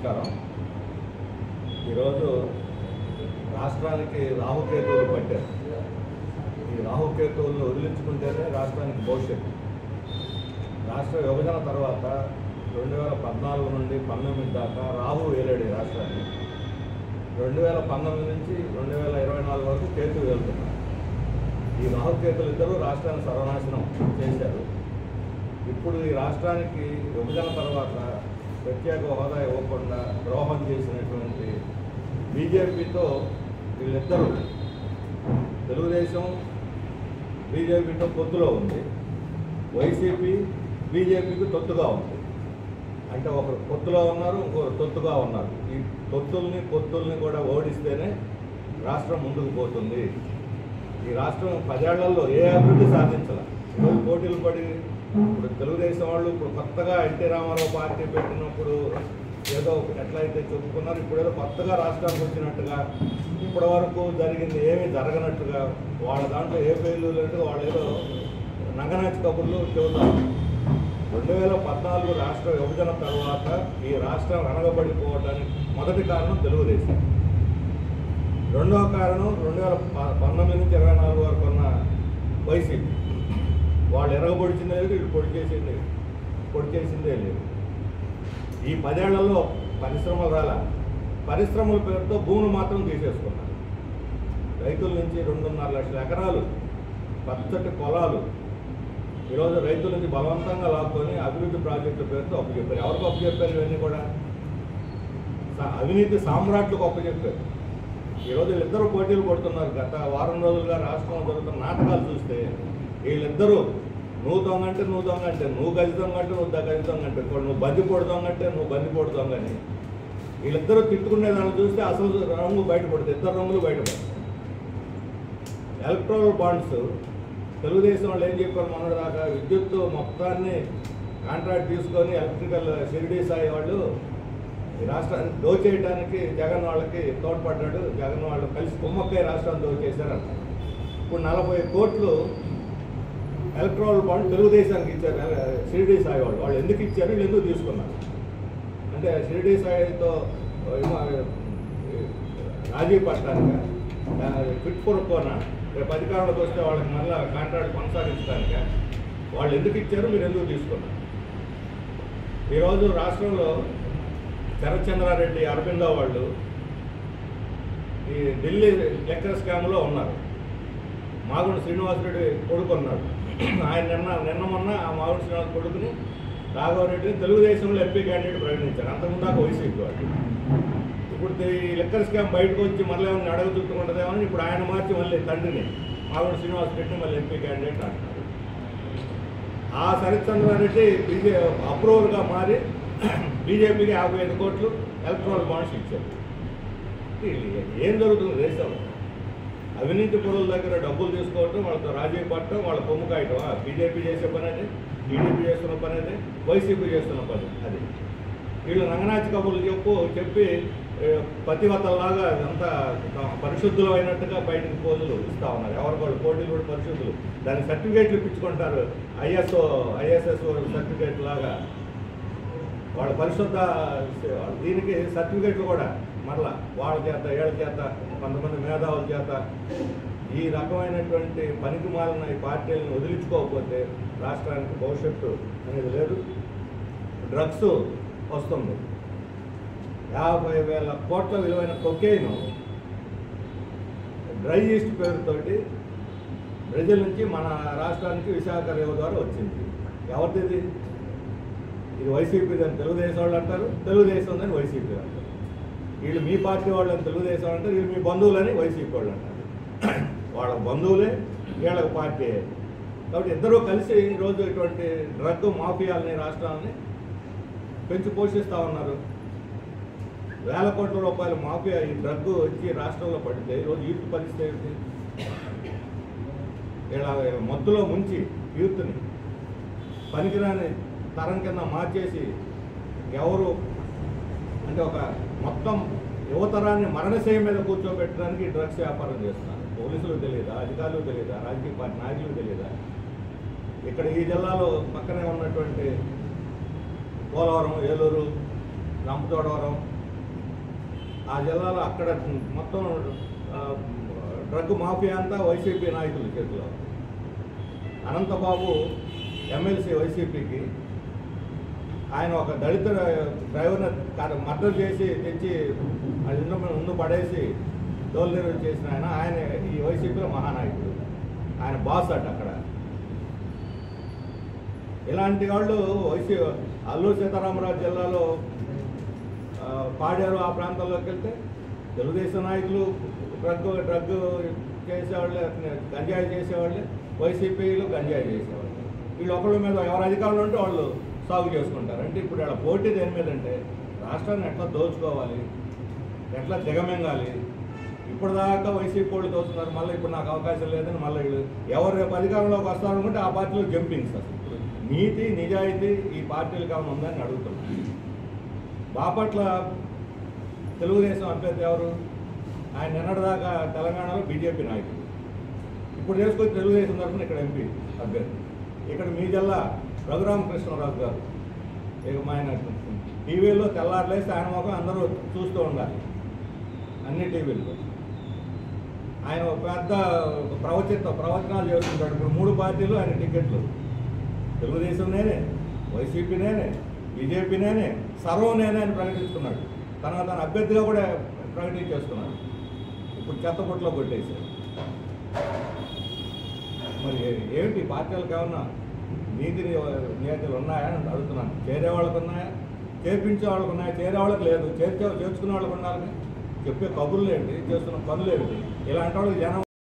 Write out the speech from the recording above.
నమస్కారం. ఈరోజు రాష్ట్రానికి రాహుకేతువులు పట్టారు. ఈ రాహుకేతువులను వదిలించుకుంటేనే రాష్ట్రానికి భవిష్యత్తు. రాష్ట్ర విభజన తర్వాత 2014 నుండి 19 దాకా రాహు వేలాడు ఈ రాష్ట్రాన్ని. 2019 నుంచి 2024 వరకు కేతువు వెళ్తున్నారు. ఈ రాహుకేతులు ఇద్దరు రాష్ట్రాన్ని సర్వనాశనం చేశారు. ఇప్పుడు ఈ రాష్ట్రానికి విభజన తర్వాత ప్రత్యేక హోదా ఇవ్వకుండా ద్రోహం చేసినటువంటి బీజేపీతో వీళ్ళిద్దరూ, తెలుగుదేశం బీజేపీతో పొత్తులో ఉంది, వైసీపీ బీజేపీకి తొత్తుగా ఉంది. అంటే ఒకరు పొత్తులో ఉన్నారు, ఇంకొకరు తొత్తుగా ఉన్నారు. ఈ పొత్తుల్ని కూడా ఓడిస్తేనే రాష్ట్రం ముందుకు పోతుంది. ఈ రాష్ట్రం 10 ఏళ్లలో ఏ అభివృద్ధి సాధించాల. ఈరోజు పోటీలు పడి ఇప్పుడు తెలుగుదేశం వాళ్ళు ఇప్పుడు కొత్తగా ఎన్టీ రామారావు పార్టీ పెట్టినప్పుడు ఏదో ఎట్లయితే చెప్పుకున్నారు, ఇప్పుడు ఏదో కొత్తగా రాష్ట్రానికి వచ్చినట్టుగా, ఇప్పటి వరకు జరిగింది ఏమీ జరగనట్టుగా, వాళ్ళ దాంట్లో ఏ ఫెయిల్ లేదు, వాళ్ళు ఏదో నంగనాచి కబుర్లు చెబుతారు. 2014 రాష్ట్ర విభజన తర్వాత ఈ రాష్ట్రం వెనకబడిపోవడానికి మొదటి కారణం తెలుగుదేశం. రెండవ కారణం 2019 నుంచి 24 వరకు ఉన్న వైసీపీ. వాళ్ళు ఎరగబొడిచిందే లేదు, వీళ్ళు పొడి చేసిందే లేదు. ఈ 10 ఏళ్లలో పరిశ్రమలు రాలా. పరిశ్రమల పేరుతో భూములు మాత్రం తీసేసుకున్నారు. రైతుల నుంచి 2.5 లక్షల ఎకరాలు పచ్చటి పొలాలు ఈరోజు రైతుల నుంచి బలవంతంగా లాక్కొని అభివృద్ధి ప్రాజెక్టుల పేరుతో అప్పచెప్పారు. ఎవరికి అప్పచెప్పారు? ఇవన్నీ కూడా అవినీతి సామ్రాట్లకు అప్పచెప్పారు. ఈరోజు వీళ్ళిద్దరూ పోటీలు పడుతున్నారు. గత వారం రోజులుగా రాష్ట్రంలో జరుగుతున్న నాటకాలు చూస్తే వీళ్ళిద్దరూ నువ్వు దొంగంటే నువ్వు గజి దొంగంటే నువ్వు గజి దొంగంటే, నువ్వు బంది పొడి దొంగంటే నువ్వు బంది పొడి దొంగని వీళ్ళిద్దరూ తిట్టుకునే దాన్ని చూస్తే అసలు రంగు బయటపడుతుంది. ఇద్దరు రంగులు బయటపడతాయి. ఎలక్ట్రల్ బాండ్స్ తెలుగుదేశం వాళ్ళు ఏం చెప్పారు మొన్నటిదాకా, విద్యుత్ మొత్తాన్ని కాంట్రాక్ట్ తీసుకొని ఎలక్ట్రికల్ షిరిడీ సాయి వాళ్ళు ఈ రాష్ట్రాన్ని దోచేయడానికి జగన్ వాళ్ళకి తోడ్పడ్డాడు. జగన్ వాళ్ళు కలిసి కుమ్మక్కై రాష్ట్రాన్ని దోచేశారంట. ఇప్పుడు 40 కోట్లు ఎలక్ట్రల్ బాండ్ తెలుగుదేశానికి ఇచ్చారు షిరిడీ సాయి వాళ్ళు. వాళ్ళు ఎందుకు ఇచ్చారు, వీళ్ళు ఎందుకు తీసుకున్నారు అంటే షిరిడీ సాయితో రాజీ పడటానిక, ఫిట్ పొరకోన రేపు అధికారంలోకి వస్తే వాళ్ళకి మళ్ళీ కాంట్రాక్ట్ కొనసాగించడానిక, వాళ్ళు ఎందుకు ఇచ్చారు, మీరు ఎందుకు తీసుకున్నారు? ఈరోజు రాష్ట్రంలో శరత్చంద్రారెడ్డి, అరవిందో వాళ్ళు ఈ ఢిల్లీ లెక్కర్ స్కామ్లో ఉన్నారు. మాగుంట శ్రీనివాసరెడ్డి కొడుకున్నాడు. ఆయన నిన్న మొన్న ఆ మాగుంట శ్రీనివాస కొడుకుని రాఘవరెడ్డిని తెలుగుదేశంలో ఎంపీ క్యాండిడేట్ ప్రకటించారు. అంతకుముందు దాకా వైసీపీ వాళ్ళు. ఇప్పుడు ఈ లెక్కర్ స్కామ్ బయటకు వచ్చి మళ్ళీ ఏమైనా అడగచుట్టుకుంటుందేమో ఇప్పుడు ఆయన మార్చి మళ్ళీ తండ్రిని మాగుంట శ్రీనివాసరెడ్డిని మళ్ళీ ఎంపీ క్యాండిడేట్ అంటున్నారు. ఆ శరత్చంద్రారెడ్డి అప్రూవర్గా మారి బీజేపీకి 55 కోట్లు ఎలక్ట్రల్ బాండ్స్ ఇచ్చారు. ఏం జరుగుతుంది దేశంలో? అవినీతి పరుల దగ్గర డబ్బులు తీసుకోవటం, వాళ్ళతో రాజీ పడటం, వాళ్ళ కొమ్ము కాయటం. బీజేపీ చేసే పని అది, టీడీపీ చేస్తున్న పని అది, వైసీపీ చేస్తున్న పని అది. వీళ్ళు రంగనాచి కబుర్లు చెప్పి పతివతల్లాగా అంతా పరిశుద్ధులు అయినట్టుగా బయటకు పోజులు ఇస్తూ ఉన్నారు. ఎవరు వాళ్ళు పోటీలు కూడా పరిశుద్ధులు. దానికి సర్టిఫికేట్లు ఇప్పించుకుంటారు. ఐఎస్ఎస్ సర్టిఫికేట్ లాగా వాళ్ళ పరిశుద్ధ దీనికి సర్టిఫికేట్లు కూడా మరలా వాళ్ళ చేత ఏళ్ళ చేత కొంతమంది మేధావుల చేత ఈ రకమైనటువంటి పనికి మాలిన ఈ పార్టీలను వదిలించుకోకపోతే రాష్ట్రానికి భవిష్యత్తు అనేది లేదు. డ్రగ్స్ వస్తుంది. 50,000 కోట్ల విలువైన కొకేయిన్ డ్రై ఈస్ట్ పేరుతోటి బ్రెజిల్ నుంచి మన రాష్ట్రానికి విశాఖ రేవు ద్వారా వచ్చింది. ఎవరిది? ఇది వైసీపీ అని తెలుగుదేశం వాళ్ళు అంటారు, తెలుగుదేశం అని వైసీపీ అంటారు. వీళ్ళు మీ పార్టీ వాళ్ళని తెలుగుదేశం అంటారు, వీళ్ళు మీ బంధువులని వైసీపీ వాళ్ళు అంటారు. వాళ్ళ బంధువులే వీళ్ళకి పార్టీ. కాబట్టి ఇద్దరూ కలిసి ఈరోజు ఇటువంటి డ్రగ్ మాఫియాలని రాష్ట్రాన్ని పెంచి పోషిస్తూ ఉన్నారు. 1,000 కోట్ల రూపాయల మాఫియా ఈ డ్రగ్ వచ్చి రాష్ట్రంలో పడితే ఈరోజు యూత్ పరిస్థితి ఏంటి? ఇలా మత్తులో ముంచి యూత్ని పనికిరాని తరం కింద మార్చేసి ఎవరు అంటే ఒక మొత్తం యువతరాన్ని మరణశయం మీద కూర్చోబెట్టడానికి డ్రగ్స్ వ్యాపారం చేస్తున్నారు. పోలీసులకు తెలియదా, అధికారులకు తెలియదా, రాజకీయ పార్టీ నాయకులకు తెలియదా? ఇక్కడ ఈ జిల్లాలో పక్కనే ఉన్నటువంటి పోలవరం, ఏలూరు రంపచోడవరం ఆ జిల్లాలో అక్కడ మొత్తం డ్రగ్ మాఫియా అంతా వైసీపీ నాయకుల చేతిలో. అనంతబాబు ఎమ్మెల్సీ వైసీపీకి, ఆయన ఒక దళిత డ్రైవర్ని మర్డర్ చేసి తెచ్చి అది ముందు పడేసి డోల్లేరు చేసిన ఆయన ఈ వైసీపీలో మహానాయకుడు, ఆయన బాస్ అట అక్కడ. ఇలాంటి వాళ్ళు అల్లూరు సీతారామరాజు జిల్లాలో పాడారు. ఆ ప్రాంతాల్లోకి వెళ్తే తెలుగుదేశం నాయకులు డ్రగ్ చేసేవాళ్ళే, గంజాయి చేసేవాళ్ళే, వైసీపీలు గంజాయి చేసేవాళ్ళు. వీళ్ళు ఒకళ్ళ మీద ఎవరు అధికారులు ఉంటే వాళ్ళు సాగు చేసుకుంటారు. అంటే ఇప్పుడు వాళ్ళ పోటీ దేని మీద అంటే రాష్ట్రాన్ని ఎట్లా దోచుకోవాలి, ఎట్లా దిగమింగాలి. ఇప్పుడు దాకా వైసీపీ వాళ్ళు దోచుకున్నారు, మళ్ళీ ఇప్పుడు నాకు అవకాశం లేదని మళ్ళీ వీళ్ళు ఎవరు రేపు అధికారంలోకి వస్తారనుకుంటే ఆ పార్టీలో జంపింగ్స్. అసలు ఇప్పుడు నీతి నిజాయితీ ఈ పార్టీలకు ఏమైనా ఉందని అడుగుతున్నాను. బాపట్ల తెలుగుదేశం అభ్యర్థి ఎవరు? ఆయన నిన్నటిదాకా తెలంగాణలో బీజేపీ నాయకుడు, ఇప్పుడు చేసుకొని తెలుగుదేశం తరఫున ఇక్కడ ఎంపీ అభ్యర్థి. ఇక్కడ మీ జిల్లా రఘురామకృష్ణరాజు గారు, ఇక ఆయన టీవీలో తెల్లారులేస్తే ఆయన మొఖం అందరూ చూస్తూ ఉండాలి అన్ని టీవీల్లో. ఆయన పెద్ద ప్రవచనాలు చేస్తుంటాడు. ఇప్పుడు 3 పార్టీలు ఆయన టికెట్లు, తెలుగుదేశం నేనే, వైసీపీ నేనే, బీజేపీ నేనే, సర్వం నేనే అని ప్రకటిస్తున్నాడు. తన అభ్యర్థిగా కూడా ప్రకటించేస్తున్నాడు. ఇప్పుడు చెత్తపుట్లో కొట్టేశారు. మరి ఏమిటి పార్టీలకు ఏమన్నా నీతి నియతులు ఉన్నాయా అని అడుగుతున్నాను. చేరే వాళ్ళకు ఉన్నాయా, చేర్పించే వాళ్ళకు ఉన్నాయా? చేరే వాళ్ళకి లేదు, చేర్చుకునే వాళ్ళకు ఉండాలి. చెప్పే కబుర్లు ఏంటి, చేస్తున్న పనులు ఏంటి? ఇలాంటి వాళ్ళకి జనం